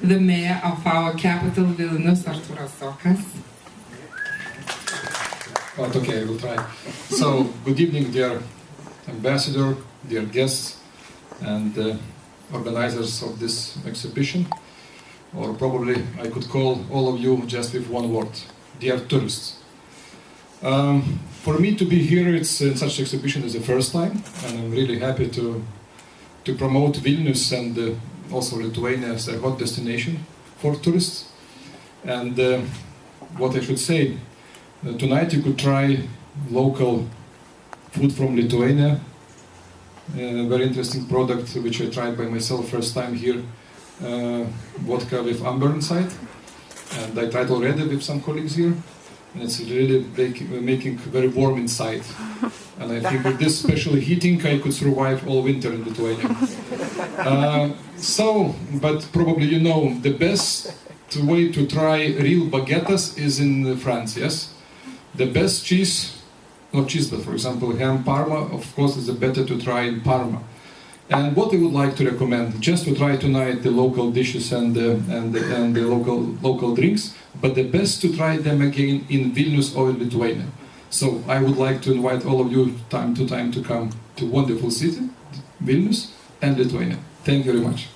the mayor of our capital, Vilnius, Artūras Zuokas. Okay, I will try. So, good evening, dear ambassador, dear guests, and organizers of this exhibition. Or probably I could call all of you just with one word: dear tourists. For me to be here, it's in such exhibition is the first time, and I'm really happy to promote Vilnius and also Lithuania as a hot destination for tourists. And what I should say, tonight you could try local food from Lithuania, a very interesting product which I tried by myself first time here, vodka with amber inside, and I tried already with some colleagues here, and it's really making very warm inside. And I think with this special heating I could survive all winter in Lithuania. But probably you know, the best way to try real baguettes is in France, yes? The best cheese, not cheese, but for example ham Parma, of course is better to try in Parma. And what I would like to recommend, just to try tonight the local dishes and the local drinks, but the best to try them again in Vilnius or in Lithuania. So I would like to invite all of you time to time to come to wonderful city, Vilnius and Lithuania. Thank you very much.